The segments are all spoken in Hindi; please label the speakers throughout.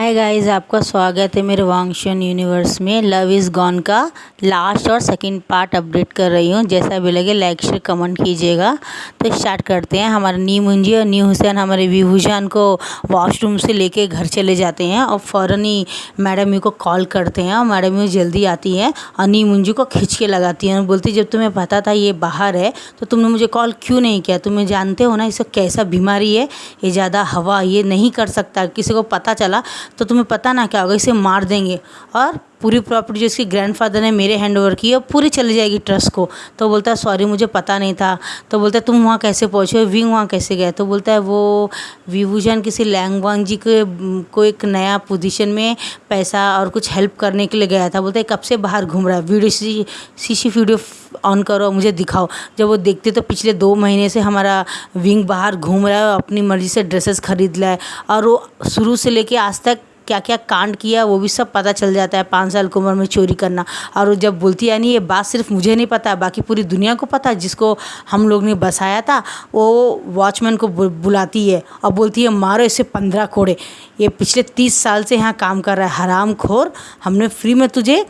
Speaker 1: हाय गाइस, आपका स्वागत है मेरे वांगशन यूनिवर्स में। लव इज़ गॉन का लास्ट और सेकंड पार्ट अपडेट कर रही हूँ। जैसा भी लगे लाइक शेयर कमेंट कीजिएगा। तो स्टार्ट करते हैं। हमारे नी मुंजी और नी हुसैन हमारे विभूषण को वॉशरूम से लेके घर चले जाते हैं और फ़ौरन ही मैडम यू को कॉल करते हैं और मैडम यू जल्दी आती हैं और नी मुंजी को खींच के लगाती हैं और बोलती जब तुम्हें पता था ये बाहर है तो तुमने मुझे कॉल क्यों नहीं किया? तुम्हें जानते हो ना इसको कैसा बीमारी है, ये ज़्यादा हवा ये नहीं कर सकता। किसी को पता चला तो तुम्हें पता ना क्या होगा, इसे मार देंगे और पूरी प्रॉपर्टी जो इसके ग्रैंडफादर ने मेरे हैंड ओवर की है पूरी चली जाएगी ट्रस्ट को। तो बोलता है सॉरी मुझे पता नहीं था। तो बोलता है तुम वहाँ कैसे पहुँचे, विंग वहाँ कैसे गए? तो बोलता है वो विभूषण किसी लैंगवांग जी के को एक नया पोजीशन में पैसा और कुछ हेल्प करने के लिए गया था। बोलता है कब से बाहर घूम रहा है, वीडियो सीसी वीडियो ऑन करो मुझे दिखाओ। जब वो देखते तो पिछले 2 महीने से हमारा विंग बाहर घूम रहा है, अपनी मर्ज़ी से ड्रेसेस खरीद रहा है और वो शुरू से लेके आज तक क्या क्या कांड किया वो भी सब पता चल जाता है। 5 साल की उम्र में चोरी करना। और वो जब बोलती है यानी ये बात सिर्फ मुझे नहीं पता बाकी पूरी दुनिया को पता है, जिसको हम लोग ने बसाया था वो वॉचमैन को बुलाती है और बोलती है मारो इसे 15 कोड़े। ये पिछले 30 साल से यहाँ काम कर रहा है हरामखोर। हमने फ्री में तुझे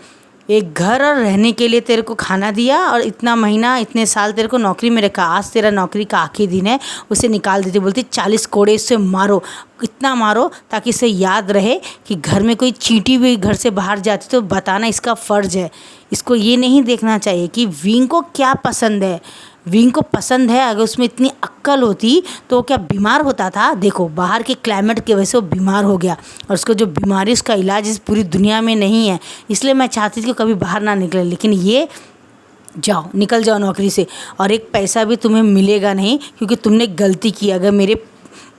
Speaker 1: एक घर और रहने के लिए तेरे को खाना दिया और इतना महीना इतने साल तेरे को नौकरी में रखा। आज तेरा नौकरी का आखिरी दिन है, उसे निकाल देती। बोलती 40 कोड़े इससे मारो, इतना मारो ताकि इसे याद रहे कि घर में कोई चींटी भी घर से बाहर जाती तो बताना इसका फ़र्ज़ है। इसको ये नहीं देखना चाहिए कि विंग को क्या पसंद है। विंग को पसंद है, अगर उसमें इतनी अक्ल होती तो वो क्या बीमार होता था? देखो बाहर के क्लाइमेट की वजह से वो बीमार हो गया और उसको जो बीमारी उसका इलाज इस पूरी दुनिया में नहीं है। इसलिए मैं चाहती थी कि कभी बाहर ना निकले, लेकिन ये जाओ निकल जाओ नौकरी से और एक पैसा भी तुम्हें मिलेगा नहीं क्योंकि तुमने गलती की। अगर मेरे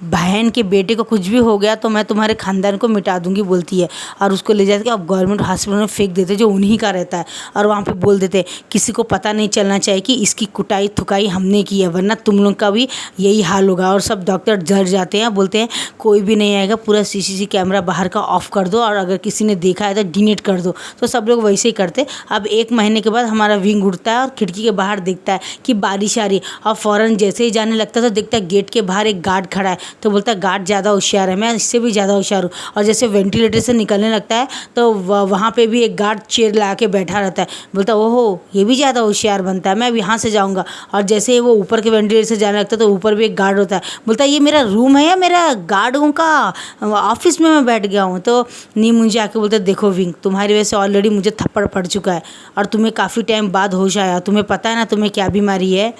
Speaker 1: बहन के बेटे को कुछ भी हो गया तो मैं तुम्हारे ख़ानदान को मिटा दूंगी बोलती है। और उसको ले जाके अब गवर्नमेंट हॉस्पिटल में फेंक देते जो उन्हीं का रहता है और वहाँ पे बोल देते किसी को पता नहीं चलना चाहिए कि इसकी कुटाई थुकाई हमने की है, वरना तुम लोग का भी यही हाल होगा। और सब डॉक्टर डर जाते हैं, बोलते हैं कोई भी नहीं आएगा, पूरा CCTV कैमरा बाहर का ऑफ कर दो और अगर किसी ने देखा है तो डिलीट कर दो। तो सब लोग वैसे ही करते। अब 1 महीने के बाद हमारा विंग उड़ता है और खिड़की के बाहर देखता है कि बारिश आ रही है और फ़ौरन जैसे ही जाने लगता है तो देखता है गेट के बाहर एक गार्ड खड़ा है। तो बोलता है गार्ड ज़्यादा होशियार है, मैं इससे भी ज़्यादा होशियार हूँ। और जैसे वेंटिलेटर से निकलने लगता है तो वहाँ पे भी एक गार्ड चेयर लगा के बैठा रहता है। बोलता है ओहो ये भी ज़्यादा होशियार बनता है, मैं अब यहाँ से जाऊँगा। और जैसे ही वो ऊपर के वेंटिलेटर से जाने लगता है तो ऊपर भी एक गार्ड होता है। बोलता है ये मेरा रूम है या मेरा गार्डों का ऑफिस में मैं बैठ गया हूँ? तो नी मुझे आके बोलता है देखो विंग तुम्हारी वजह से ऑलरेडी मुझे थप्पड़ पड़ चुका है और तुम्हें काफ़ी टाइम बाद होश आया। तुम्हें पता है ना तुम्हें क्या बीमारी है?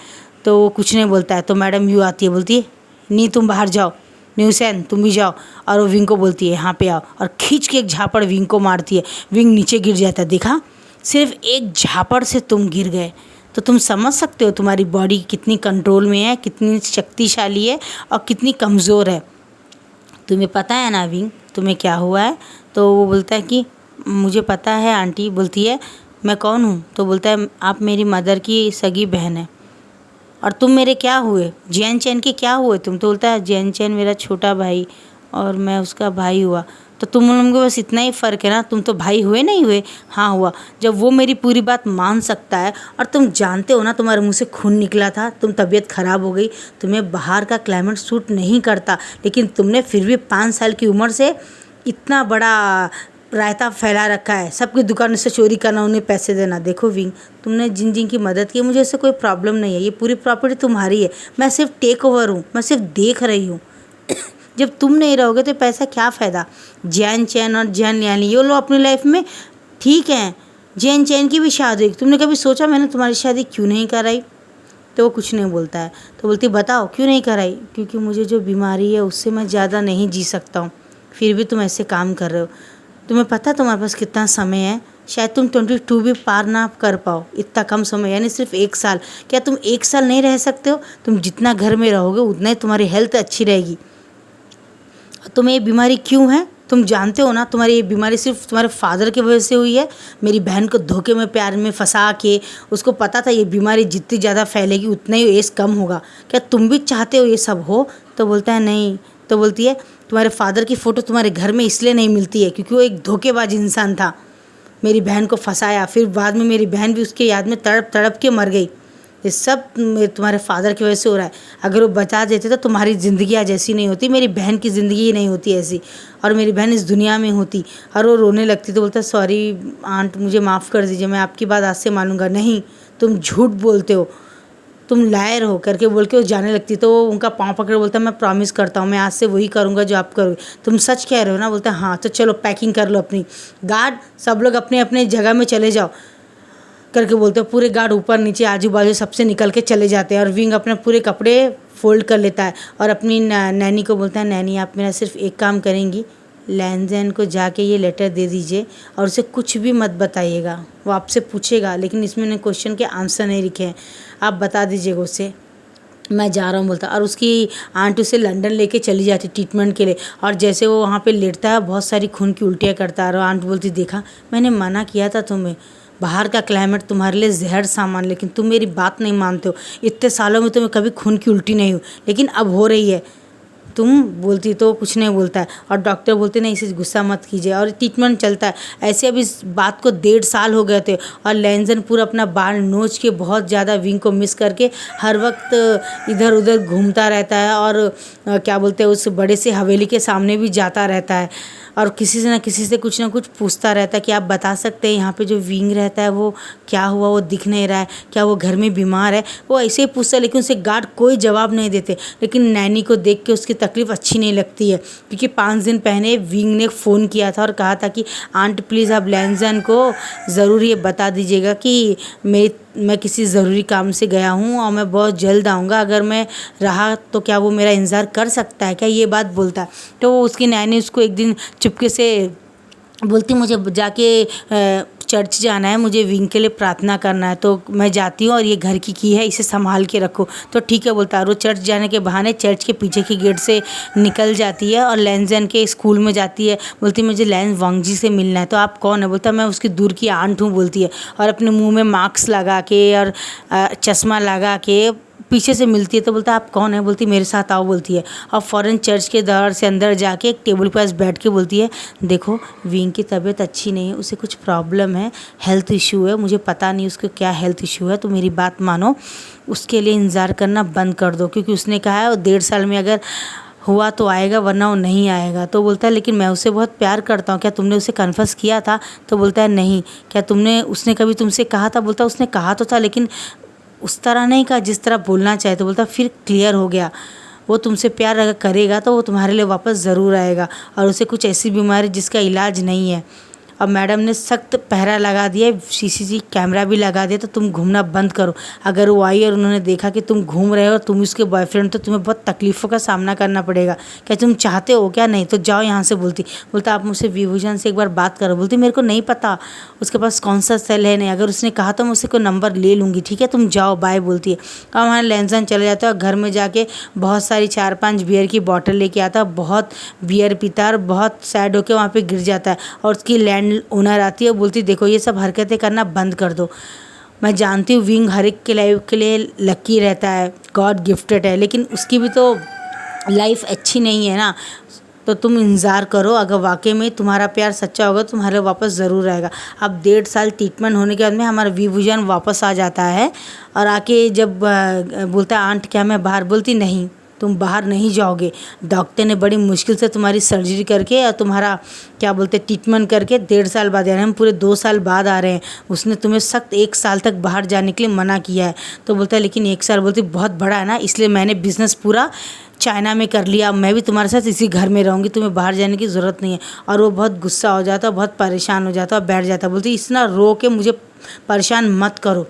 Speaker 1: तो वो कुछ नहीं बोलता है। तो मैडम यू आती है, बोलती है नी तुम बाहर जाओ, नी हुसैन तुम भी जाओ। और वो विंग को बोलती है यहाँ पे आओ और खींच के एक झापड़ विंग को मारती है। विंग नीचे गिर जाता है। देखा सिर्फ एक झापड़ से तुम गिर गए। तो तुम समझ सकते हो तुम्हारी बॉडी कितनी कंट्रोल में है, कितनी शक्तिशाली है और कितनी कमज़ोर है। तुम्हें पता है ना विंग तुम्हें क्या हुआ है? तो वो बोलता है कि मुझे पता है आंटी। बोलती है मैं कौन हूँ? तो बोलता है आप मेरी मदर की सगी बहन है। और तुम मेरे क्या हुए? जैन चैन के क्या हुए तुम? तो बोलता है जैन चैन मेरा छोटा भाई और मैं उसका भाई हुआ। तो तुम लोगों को बस इतना ही फ़र्क है ना, तुम तो भाई हुए नहीं हुए? हाँ हुआ। जब वो मेरी पूरी बात मान सकता है और तुम जानते हो ना तुम्हारे मुंह से खून निकला था, तुम तबीयत ख़राब हो गई, तुम्हें बाहर का क्लाइमेट सूट नहीं करता, लेकिन तुमने फिर भी 5 साल की उम्र से इतना बड़ा रायता फैला रखा है, सबकी दुकान से चोरी करना, उन्हें पैसे देना। देखो विंग तुमने जिन जिन की मदद की मुझे इससे कोई प्रॉब्लम नहीं है, ये पूरी प्रॉपर्टी तुम्हारी है, मैं सिर्फ टेक ओवर हूँ, मैं सिर्फ देख रही हूँ। जब तुम नहीं रहोगे तो पैसा क्या फ़ायदा? जैन चैन और जैन लियानी ये लोग अपनी लाइफ में ठीक हैं। जैन चैन की भी शादी हुई, तुमने कभी सोचा मैंने तुम्हारी शादी क्यों नहीं कराई? तो वो कुछ नहीं बोलता है। तो बोलती बताओ क्यों नहीं कराई? क्योंकि मुझे जो बीमारी है उससे मैं ज़्यादा नहीं जी सकता हूँ। फिर भी तुम ऐसे काम कर रहे हो। तुम्हें पता है तुम्हारे पास कितना समय है? शायद तुम 22 भी पार ना कर पाओ, इतना कम समय, यानी सिर्फ 1 साल। क्या तुम 1 साल नहीं रह सकते हो? तुम जितना घर में रहोगे उतना ही तुम्हारी हेल्थ अच्छी रहेगी। तुम्हें ये बीमारी क्यों है? तुम जानते हो ना तुम्हारी ये बीमारी सिर्फ तुम्हारे फादर की वजह से हुई है। मेरी बहन को धोखे में प्यार में फंसा के, उसको पता था ये बीमारी जितनी ज़्यादा फैलेगी उतना ही एज कम होगा। क्या तुम भी चाहते हो ये सब हो? तो बोलता है नहीं। तो बोलती है तुम्हारे फादर की फ़ोटो तुम्हारे घर में इसलिए नहीं मिलती है क्योंकि वो एक धोखेबाज इंसान था, मेरी बहन को फंसाया, फिर बाद में मेरी बहन भी उसके याद में तड़प तड़प के मर गई। ये सब तुम्हारे फादर की वजह से हो रहा है। अगर वो बचा देते तो तुम्हारी ज़िंदगी आज ऐसी नहीं होती, मेरी बहन की ज़िंदगी ही नहीं होती ऐसी, और मेरी बहन इस दुनिया में होती। और वो रोने लगती तो बोलता सॉरी आंट, मुझे माफ़ कर दीजिए, मैं आपकी बात आज से मानूंगा नहीं, तुम झूठ बोलते हो, तुम लायर हो करके बोल के वो जाने लगती। तो वो उनका पाँव पकड़ बोलता मैं प्रॉमिस करता हूँ मैं आज से वही करूँगा जो आप करोगे। तुम सच कह रहे हो ना? बोलता हाँ। तो चलो पैकिंग कर लो अपनी, गार्ड सब लोग अपने अपने जगह में चले जाओ करके बोलते हो। पूरे गार्ड ऊपर नीचे आजू बाजू सबसे निकल के चले जाते हैं और विंग अपने पूरे कपड़े फोल्ड कर लेता है और अपनी नैनी को बोलता है नैनी आप मेरा सिर्फ एक काम करेंगी, लैंजन को जाके ये लेटर दे दीजिए और उसे कुछ भी मत बताइएगा, वो आपसे पूछेगा लेकिन इसमें ने क्वेश्चन के आंसर नहीं लिखे हैं, आप बता दीजिएगा उसे, मैं जा रहा हूँ बोलता। और उसकी आंट उसे लंदन लेके चली जाती ट्रीटमेंट के लिए। और जैसे वो वहाँ पे लेटता है बहुत सारी खून की उल्टियाँ करता है और आंट बोलती देखा मैंने मना किया था तुम्हें, बाहर का क्लाइमेट तुम्हारे लिए जहर सामान, लेकिन तुम मेरी बात नहीं मानते हो। इतने सालों में तुम्हें कभी खून की उल्टी नहीं हुई लेकिन अब हो रही है। तुम बोलती तो कुछ नहीं बोलता है और डॉक्टर बोलते नहीं इसे गुस्सा मत कीजिए और ट्रीटमेंट चलता है। ऐसे अब इस बात को 1.5 साल हो गए थे और लैंजन पूरा अपना बाल नोच के बहुत ज़्यादा विंग को मिस करके हर वक्त इधर उधर घूमता रहता है और क्या बोलते हैं उस बड़े से हवेली के सामने भी जाता रहता है और किसी से ना किसी से कुछ ना कुछ पूछता रहता है कि आप बता सकते हैं यहाँ पे जो विंग रहता है वो क्या हुआ, वो दिख नहीं रहा है, क्या वो घर में बीमार है, वो ऐसे ही पूछता है लेकिन उसे गार्ड कोई जवाब नहीं देते। लेकिन नैनी को देख के उसकी तकलीफ़ अच्छी नहीं लगती है क्योंकि 5 दिन पहले विंग ने फ़ोन किया था और कहा था कि आंट प्लीज़ आप लैंजन को ज़रूर ये बता दीजिएगा कि मैं किसी ज़रूरी काम से गया हूँ और मैं बहुत जल्द आऊँगा, अगर मैं रहा तो क्या वो मेरा इंतज़ार कर सकता है क्या, ये बात बोलता है। तो उसकी नैनी उसको एक दिन चुपके से बोलती मुझे जाके चर्च जाना है, मुझे विंग के लिए प्रार्थना करना है, तो मैं जाती हूँ और ये घर की है, इसे संभाल के रखो। तो ठीक है बोलता है और वो चर्च जाने के बहाने चर्च के पीछे की गेट से निकल जाती है और लैंजन के स्कूल में जाती है। बोलती मुझे लैंज वांगजी से मिलना है। तो आप कौन है? बोलता मैं उसकी दूर की आंट हूँ बोलती है और अपने मुँह में मास्क लगा के और चश्मा लगा के पीछे से मिलती है। तो बोलता आप कौन है? बोलती मेरे साथ आओ बोलती है और फ़ौरन चर्च के दर से अंदर जाके एक टेबल पास बैठ के बोलती है देखो विंग की तबीयत अच्छी नहीं है, उसे कुछ प्रॉब्लम है, हेल्थ इशू है, मुझे पता नहीं उसको क्या हेल्थ इशू है, तो मेरी बात मानो, उसके लिए इंतज़ार करना बंद कर दो क्योंकि उसने कहा है 1.5 साल में अगर हुआ तो आएगा वरना वो नहीं आएगा। तो बोलता है लेकिन मैं उसे बहुत प्यार करता हूँ, क्या तुमने उसे कन्फर्स किया था? तो बोलता है नहीं। क्या उसने कभी तुमसे कहा था? बोलता उसने कहा तो था लेकिन उस तरह नहीं कहा जिस तरह बोलना चाहे। तो बोलता फिर क्लियर हो गया, वो तुमसे प्यार अगर करेगा तो वो तुम्हारे लिए वापस ज़रूर आएगा और उसे कुछ ऐसी बीमारी जिसका इलाज नहीं है। अब मैडम ने सख्त पहरा लगा दिया, सीसीटीवी कैमरा भी लगा दिया, तो तुम घूमना बंद करो। अगर वो आई और उन्होंने देखा कि तुम घूम रहे हो और तुम उसके बॉयफ्रेंड, तो तुम्हें बहुत तकलीफ़ों का सामना करना पड़ेगा। क्या तुम चाहते हो क्या? नहीं तो जाओ यहाँ से। बोलता आप मुझसे विभूषण से एक बार बात करो। बोलती मेरे को नहीं पता उसके पास कौन सा सेल है, नहीं, अगर उसने कहा तो मैं उससे कोई नंबर ले लूँगी, ठीक है तुम जाओ बाय बोलती है। और वहाँ लैंजन चले जाता है और घर में जाके बहुत सारी 4-5 बियर की बॉटल लेके आता है, बहुत बियर पीता है और बहुत सैड होकर वहाँ पर गिर जाता है। और उसकी लैंड ओनर आती है, बोलती देखो ये सब हरकतें करना बंद कर दो, मैं जानती हूँ विंग हर एक के लाइफ के लिए लकी रहता है, गॉड गिफ्टेड है, लेकिन उसकी भी तो लाइफ अच्छी नहीं है ना, तो तुम इंतज़ार करो, अगर वाकई में तुम्हारा प्यार सच्चा होगा तुम्हारे वापस ज़रूर आएगा। अब 1.5 साल ट्रीटमेंट होने के बाद में हमारा विभूषण वापस आ जाता है और आके जब बोलता है आंट क्या मैं बाहर? बोलती नहीं तुम बाहर नहीं जाओगे, डॉक्टर ने बड़ी मुश्किल से तुम्हारी सर्जरी करके और तुम्हारा क्या बोलते ट्रीटमेंट करके 1.5 साल बाद, यानी हम पूरे 2 साल बाद आ रहे हैं, उसने तुम्हें सख्त 1 साल तक बाहर जाने के लिए मना किया है। तो बोलता है लेकिन 1 साल, बोलती बहुत बड़ा है ना, इसलिए मैंने बिज़नेस पूरा चाइना में कर लिया, मैं भी तुम्हारे साथ इसी घर में रहूँगी, तुम्हें बाहर जाने की ज़रूरत नहीं है। और वो बहुत गुस्सा हो जाता, बहुत परेशान हो जाता और बैठ जाता। बोलती इतना रो के मुझे परेशान मत करो।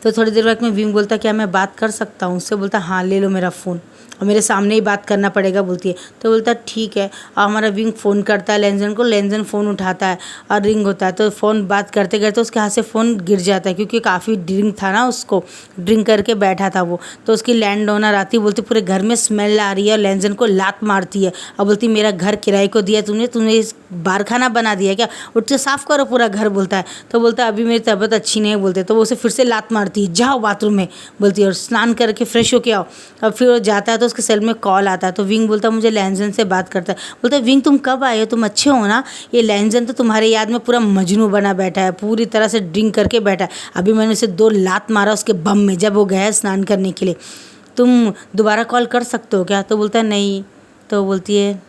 Speaker 1: तो थोड़ी देर बाद में विंग बोलता क्या मैं बात कर सकता हूँ उससे? बोलता हाँ ले लो मेरा फ़ोन और मेरे सामने ही बात करना पड़ेगा बोलती है। तो बोलता ठीक है। और हमारा विंग फ़ोन करता है लैंजन को, लैंजन फ़ोन उठाता है और रिंग होता है। तो फ़ोन बात करते करते उसके हाथ से फ़ोन गिर जाता है क्योंकि काफ़ी ड्रिंक था ना, उसको ड्रिंक करके बैठा था वो। तो उसकी लैंड ओनर आती, बोलती पूरे घर में स्मेल आ रही है और लैंजन को लात मारती है और बोलती मेरा घर किराए को दिया तुमने इस बारखाना बना दिया क्या, उठ के साफ़ करो पूरा घर बोलता है। तो बोलता अभी मेरी तबीयत अच्छी नहीं है बोलते, तो वो उसे फिर से लात मार मारती है, जाओ बाथरूम में बोलती है और स्नान करके फ्रेश होके आओ। अब फिर वो जाता है तो उसके सेल में कॉल आता है, तो विंग बोलता है मुझे लैंजन से बात करता है। बोलता है विंग तुम कब आए हो, तुम अच्छे हो ना? ये लैंजन तो तुम्हारे याद में पूरा मजनू बना बैठा है, पूरी तरह से ड्रिंक करके बैठा है। अभी मैंने उसे 2 लात मारा उसके बम में जब वो गया स्नान करने के लिए। तुम दोबारा कॉल कर सकते हो क्या? तो बोलता है नहीं। तो बोलती है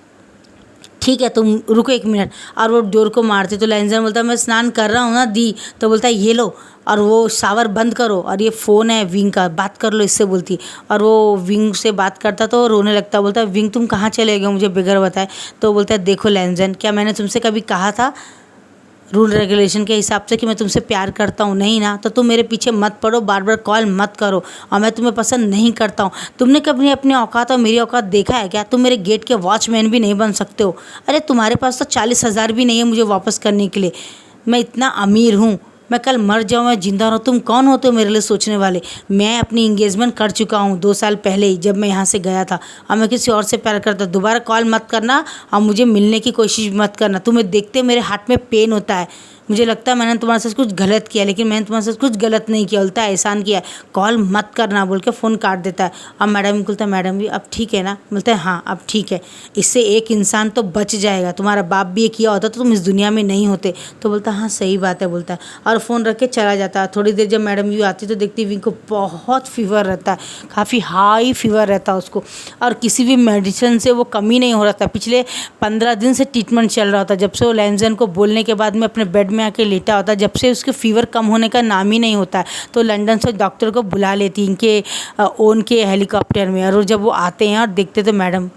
Speaker 1: ठीक है तुम रुको 1 मिनट, और वो डोर को मारते तो लैंजन बोलता है मैं स्नान कर रहा हूँ ना दी। तो बोलता है ये लो और वो शावर बंद करो और ये फ़ोन है विंग का, बात कर लो इससे बोलती। और वो विंग से बात करता तो रोने लगता, बोलता है विंग तुम कहाँ चले गए मुझे बगैर बताए? तो बोलता है देखो लैंजन, क्या मैंने तुमसे कभी कहा था रूल रेगुलेशन के हिसाब से कि मैं तुमसे प्यार करता हूँ? नहीं ना, तो तुम मेरे पीछे मत पड़ो, बार बार कॉल मत करो, और मैं तुम्हें पसंद नहीं करता हूँ। तुमने कभी अपनी औकात और मेरी औकात देखा है क्या? तुम मेरे गेट के वॉचमैन भी नहीं बन सकते हो। अरे तुम्हारे पास तो 40,000 भी नहीं है मुझे वापस करने के लिए। मैं इतना अमीर हूँ, मैं कल मर जाऊँ या जिंदा रहूँ, तुम कौन होते हो मेरे लिए सोचने वाले? मैं अपनी इंगेजमेंट कर चुका हूँ 2 साल पहले ही, जब मैं यहाँ से गया था, और मैं किसी और से प्यार करता। दोबारा कॉल मत करना और मुझे मिलने की कोशिश मत करना। तुम्हें देखते मेरे हार्ट में पेन होता है, मुझे लगता है मैंने तुम्हारे साथ कुछ गलत किया, लेकिन मैंने तुम्हारे साथ कुछ गलत नहीं किया, उल्टा एहसान किया है। कॉल मत करना बोल के फ़ोन काट देता है। अब मैडम बोलता है मैडम भी अब ठीक है ना? बोलता है हाँ अब ठीक है, इससे एक इंसान तो बच जाएगा, तुम्हारा बाप भी ये किया होता तो तुम इस दुनिया में नहीं होते। तो बोलता है हाँ सही बात है बोलता है, और फ़ोन रख के चला जाता है। थोड़ी देर जब मैडम यू आती तो देखती विंग को बहुत फीवर रहता है, काफ़ी हाई फीवर रहता है उसको, और किसी भी मेडिसिन से वो कमी नहीं हो रहा था। पिछले 15 दिन से ट्रीटमेंट चल रहा था, जब से वो लैंजन को बोलने के बाद में अपने बेड में आके लेटा होता, जब से उसके फीवर कम होने का नाम ही नहीं होता है। तो लंदन से डॉक्टर को बुला लेती इनके ओन के हेलीकॉप्टर में, और जब वो आते हैं और देखते तो मैडम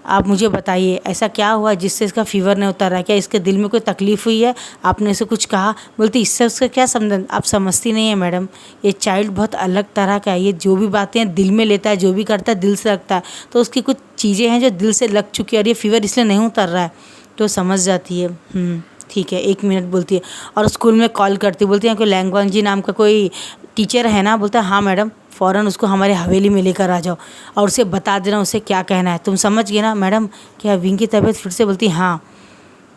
Speaker 1: आप मुझे बताइए ऐसा क्या हुआ जिससे इसका फीवर नहीं उतर रहा है? क्या इसके दिल में कोई तकलीफ़ हुई है? आपने इसे कुछ कहा? बोलती इससे उसका क्या संबंध, आप समझती नहीं है मैडम, ये चाइल्ड बहुत अलग तरह का है, ये जो भी बातें दिल में लेता है, जो भी करता है दिल से रखता है, तो उसकी कुछ चीज़ें हैं जो दिल से लग चुकी है, और ये फीवर इसलिए नहीं उतर रहा है। तो समझ जाती है ठीक है 1 मिनट बोलती है, और स्कूल में कॉल करती, बोलती है कोई लैंगवांग जी नाम का कोई टीचर है ना? बोलता है हाँ मैडम, फ़ौरन उसको हमारे हवेली में लेकर आ जाओ और उसे बता देना उसे क्या कहना है। तुम समझ गए ना मैडम? क्या विंग की तबीयत फिर से? बोलती हाँ,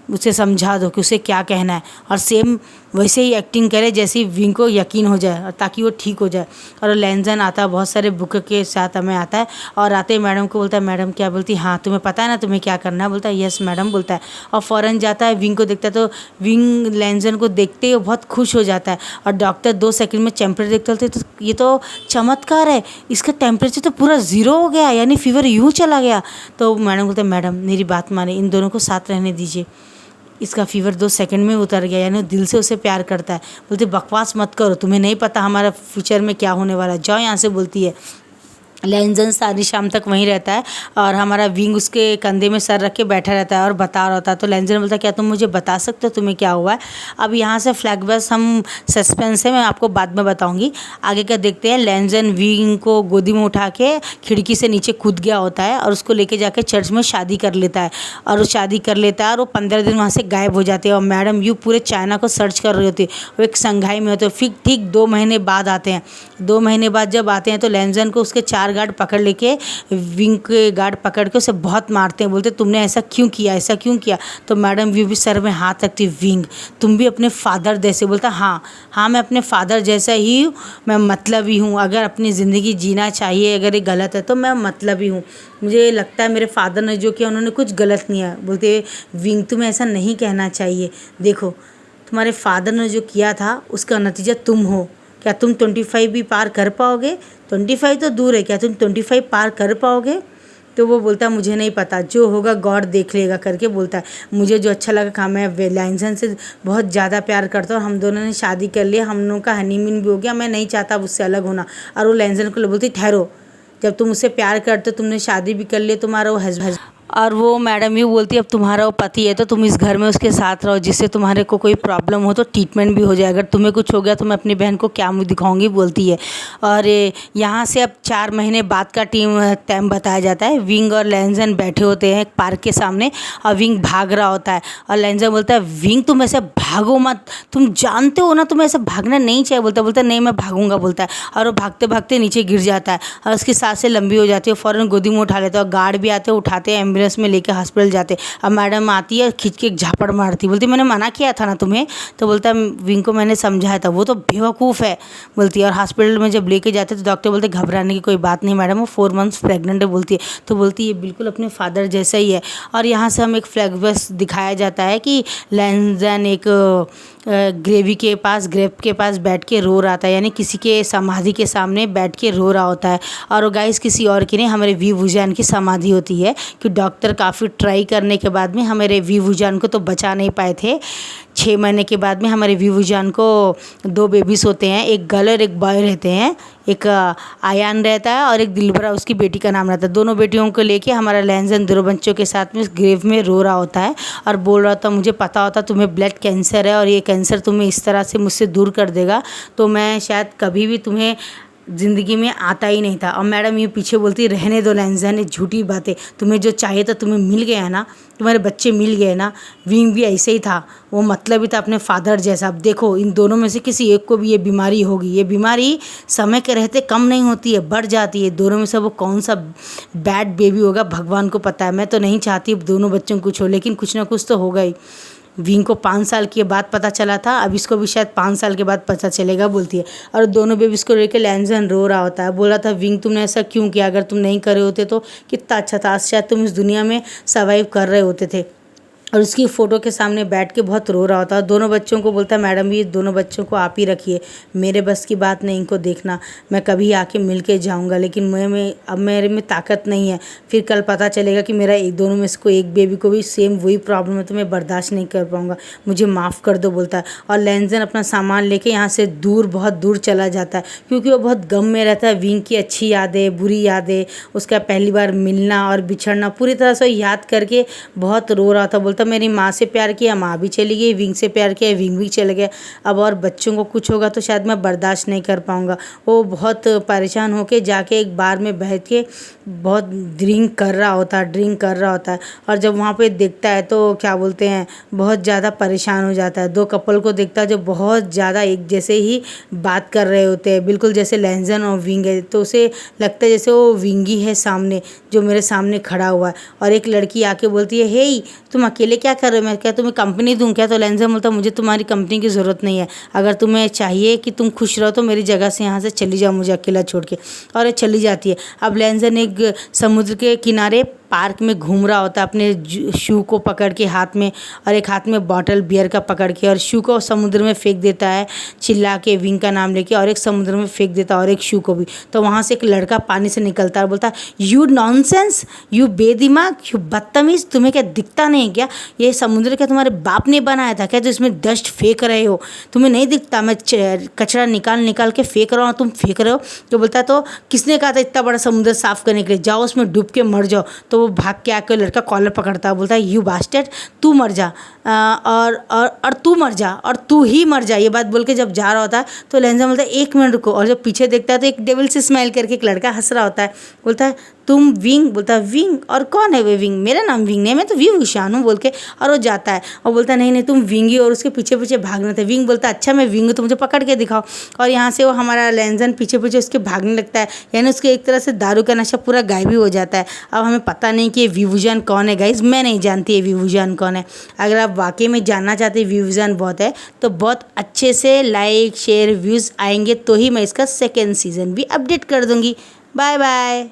Speaker 1: उसे समझा दो कि उसे क्या कहना है, और सेम वैसे ही एक्टिंग करे जैसे विंग को यकीन हो जाए, और ताकि वो ठीक हो जाए। और लैंजन आता है बहुत सारे बुक के साथ हमें आता है, और आते ही मैडम को बोलता है मैडम क्या? बोलती हाँ तुम्हें पता है ना तुम्हें क्या करना है? बोलता है यस मैडम बोलता है, और फ़ौरन जाता है विंग को देखता है, तो विंग लैंजन को देखते ही बहुत खुश हो जाता है। और डॉक्टर 2 सेकंड में टेम्परेचर देखते होते तो ये तो चमत्कार है, इसका टेम्परेचर तो पूरा 0 हो गया, यानी फीवर यूँ चला गया। तो मैडम बोलते हैं मैडम मेरी बात माने, इन दोनों को साथ रहने दीजिए, इसका फीवर 2 सेकंड में उतर गया, यानी दिल से उसे प्यार करता है। बोलते बकवास मत करो, तुम्हें नहीं पता हमारा फ्यूचर में क्या होने वाला है, जाओ यहाँ से बोलती है। लैंजन सारी शाम तक वहीं रहता है, और हमारा विंग उसके कंधे में सर रख के बैठा रहता है और बता रहा होता है। तो लैंजन बोलता है क्या तुम मुझे बता सकते हो तुम्हें क्या हुआ है? अब यहाँ से फ्लैशबैक हम सस्पेंस है, मैं आपको बाद में बताऊँगी। आगे का देखते हैं। लैंजन विंग को गोदी में उठा के खिड़की से नीचे कूद गया होता है, और उसको लेके जाके चर्च में शादी कर लेता है, और वो शादी कर लेता है, और वो 15 दिन वहाँ से गायब हो जाते हैं। और मैडम यू पूरे चाइना को सर्च कर रही होती है, वो एक संघाई में होते हैं। फिर ठीक 2 महीने बाद आते हैं। 2 महीने बाद जब आते हैं तो लैंजन को उसके 4 गार्ड पकड़ लेके, विंग के गार्ड पकड़ के उसे बहुत मारते हैं। बोलते तुमने ऐसा क्यों किया, ऐसा क्यों किया? तो मैडम व्यू भी सर में हाथ रखती, विंग तुम भी अपने फादर जैसे। बोलता हाँ मैं अपने फादर जैसा ही हूँ, मैं मतलबी हूँ, अगर अपनी ज़िंदगी जीना चाहिए अगर ये गलत है तो मैं मतलबी हूँ, मुझे लगता है मेरे फादर ने जो किया उन्होंने कुछ गलत नहीं है। बोलते विंग तुम्हें ऐसा नहीं कहना चाहिए, देखो तुम्हारे फादर ने जो किया था उसका नतीजा तुम हो। क्या तुम 25 भी पार कर पाओगे? 25 तो दूर है, क्या तुम 25 पार कर पाओगे? तो वो बोलता है मुझे नहीं पता, जो होगा गॉड देख लेगा करके बोलता है। मुझे जो अच्छा लगा काम है, लैंजन से बहुत ज़्यादा प्यार करता हूँ, हम दोनों ने शादी कर लिया, हम लोगों का हनीमून भी हो गया, मैं नहीं चाहता उससे अलग होना। और वो लैंजन को बोलती ठहरो, जब तुम उससे प्यार करते तुमने शादी भी कर लिया, तुम्हारा वो हस्बैंड, और वो मैडम ये बोलती है अब तुम्हारा वो पति है तो तुम इस घर में उसके साथ रहो, जिससे तुम्हारे को कोई प्रॉब्लम हो तो ट्रीटमेंट भी हो जाए, अगर तुम्हें कुछ हो गया तो मैं अपनी बहन को क्या मुँह दिखाऊंगी बोलती है। और यहाँ से अब 4 महीने बाद का टाइम बताया जाता है। विंग और लैंजन बैठे होते हैं एक पार्क के सामने, और विंग भाग रहा होता है, और लैंजन बोलता है विंग तुम ऐसे भागो मत, तुम जानते हो ना तुम्हें ऐसे भागना नहीं चाहिए। बोलता नहीं मैं भागूंगा बोलता है, और वो भागते भागते नीचे गिर जाता है, और उसकी सांसें लंबी हो जाती है। फ़ौरन गोदी में उठा लेता है, और गार्ड भी आते हैं उठाते हैं, एम्बुलेंस में लेके हॉस्पिटल जाते। अब मैडम आती है, खींच के एक झापड़ मारती, बोलती मैंने मना किया था ना तुम्हें। तो बोलता है विंग को मैंने समझाया था, वो तो बेवकूफ़ है बोलती है। और हॉस्पिटल में जब लेके जाते तो डॉक्टर बोलते घबराने की कोई बात नहीं मैडम, वो 4 मंथ्स प्रेग्नेंट है बोलती है। तो बोलती है ये बिल्कुल अपने फादर जैसा ही है। और यहाँ से हम एक फ्लैशबैक दिखाया जाता है कि लैंजन एक ग्रेव के पास बैठ के रो रहा था, यानी किसी के समाधि के सामने बैठ के रो रहा होता है। और वो गाइस किसी और की नहीं, हमारे वी वुजान की समाधि होती है कि डॉक्टर काफ़ी ट्राई करने के बाद में हमारे वी वुजान को तो बचा नहीं पाए थे। 6 महीने के बाद में हमारे वी वुजान को 2 बेबीज़ होते हैं, एक गर्ल और एक बॉय रहते हैं। एक आयान रहता है और एक दिलबरा उसकी बेटी का नाम रहता है। दोनों बेटियों को लेके हमारा लैंजन 2 बच्चों के साथ में ग्रेव में रो रहा होता है और बोल रहा था मुझे पता होता तुम्हें ब्लड कैंसर है और ये कैंसर तुम्हें इस तरह से मुझसे दूर कर देगा तो मैं शायद कभी भी तुम्हें ज़िंदगी में आता ही नहीं था। और मैडम ये पीछे बोलती रहने दो लैंजन, ये झूठी बातें, तुम्हें जो चाहिए था तुम्हें मिल गया ना, तुम्हारे बच्चे मिल गए ना। विंग भी ऐसे ही था, वो मतलब ही था अपने फादर जैसा। अब देखो इन दोनों में से किसी एक को भी ये बीमारी होगी, ये बीमारी समय के रहते कम नहीं होती है, बढ़ जाती है। दोनों में से वो कौन सा बैड बेबी होगा भगवान को पता है। मैं तो नहीं चाहती दोनों बच्चों को कुछ हो, लेकिन कुछ ना कुछ तो होगा ही। विंग को 5 साल के बाद पता चला था, अब इसको भी शायद 5 साल के बाद पता चलेगा बोलती है। और दोनों बेबीज़ को लेकर लैंजन रो रहा होता है, बोला था विंग तुमने ऐसा क्यों किया, अगर तुम नहीं करे होते तो कितना अच्छा था, शायद तुम इस दुनिया में सर्वाइव कर रहे होते थे। और उसकी फ़ोटो के सामने बैठ के बहुत रो रहा होता है। दोनों बच्चों को बोलता है मैडम ये दोनों बच्चों को आप ही रखिए, मेरे बस की बात नहीं इनको देखना, मैं कभी आके मिल के जाऊँगा, लेकिन मैं अब मेरे में ताकत नहीं है। फिर कल पता चलेगा कि मेरा दोनों में से कोई एक बेबी को भी सेम वही प्रॉब्लम है तो मैं बर्दाश्त नहीं कर पाऊँगा, मुझे माफ़ कर दो बोलता है। और लैंजन अपना सामान लेके यहाँ से दूर, बहुत दूर चला जाता है क्योंकि वो बहुत गम में रहता है। विंग की अच्छी यादें, बुरी यादें, उसका पहली बार मिलना और बिछड़ना पूरी तरह से याद करके बहुत रो रहा था। तो मेरी माँ से प्यार किया, माँ भी चली गई, विंग से प्यार किया, विंग भी चल गया, अब और बच्चों को कुछ होगा तो शायद मैं बर्दाश्त नहीं कर पाऊँगा। वो बहुत परेशान होके जाके एक बार में बैठ के बहुत ड्रिंक कर रहा होता है। और जब वहाँ पे देखता है तो क्या बोलते हैं बहुत ज़्यादा परेशान हो जाता है। 2 कपल को देखता है जो बहुत ज़्यादा एक जैसे ही बात कर रहे होते हैं, बिल्कुल जैसे लैंजन और विंग है। तो उसे लगता है जैसे वो विंगी है सामने, जो मेरे सामने खड़ा हुआ है। और एक लड़की आके बोलती है हे तुम अकेले क्या कर रहे हो, मैं क्या तुम्हें कंपनी दूं क्या। तो लैंजन बोलता मुझे तुम्हारी कंपनी की ज़रूरत नहीं है, अगर तुम्हें चाहिए कि तुम खुश रहो तो मेरी जगह से यहाँ से चली जाओ मुझे अकेला छोड़ के। और ये चली जाती है। अब लैंजन एक समुद्र के किनारे पार्क में घूम रहा होता है अपने शू को पकड़ के हाथ में, और एक हाथ में बॉटल बियर का पकड़ के, और शू को समुद्र में फेंक देता है चिल्ला के विंग का नाम लेके, और एक समुद्र में फेंक देता है और एक शू को भी। तो वहाँ से एक लड़का पानी से निकलता है और बोलता है यू नॉनसेंस, यू बेदिमाग, यू बदतमीज़, तुम्हें क्या दिखता नहीं क्या, ये समुद्र क्या तुम्हारे बाप ने बनाया था क्या जो इसमें डस्ट फेंक रहे हो, तुम्हें नहीं दिखता मैं कचरा निकाल के फेंक रहा हूँ, तुम फेंक रहे हो। तो बोलता है तो किसने कहा था इतना बड़ा समुद्र साफ़ करने के लिए, जाओ उसमें डूब के मर जाओ। तो वो भाग के आकर लड़का कॉलर पकड़ता है, बोलता है यू बास्टर्ड, तू मर जा, और तू मर जा, और तू ही मर जा। ये बात बोल के जब जा रहा होता है तो लैंजन बोलता है 1 मिनट रुको, और जब पीछे देखता है तो एक डेविल से स्माइल करके एक लड़का हंस रहा होता है, बोलता है तुम विंग, बोलता है विंग, और कौन है वे विंग, मेरा नाम विंग नहीं, मैं तो वी वुशान हूँ बोल के, और वो जाता है और बोलता है नहीं तुम विंग ही, और उसके पीछे पीछे भागना था। विंग बोलता है अच्छा मैं विंग हूँ तो मुझे पकड़ के दिखाओ, और यहाँ से वो हमारा लैंजन पीछे पीछे उसके भागने लगता है, यानी उसके एक तरह से दारू का नशा पूरा गायब ही हो जाता है। अब हमें पता नहीं कि ये वी वुजान कौन है गाइज, मैं नहीं जानती ये वी वुजान कौन है। अगर आप वाकई में जानना चाहते वी वुजान बहुत है तो बहुत अच्छे से लाइक शेयर व्यूज़ आएंगे तो ही मैं इसका 2nd सीज़न भी अपडेट कर दूँगी। Bye bye.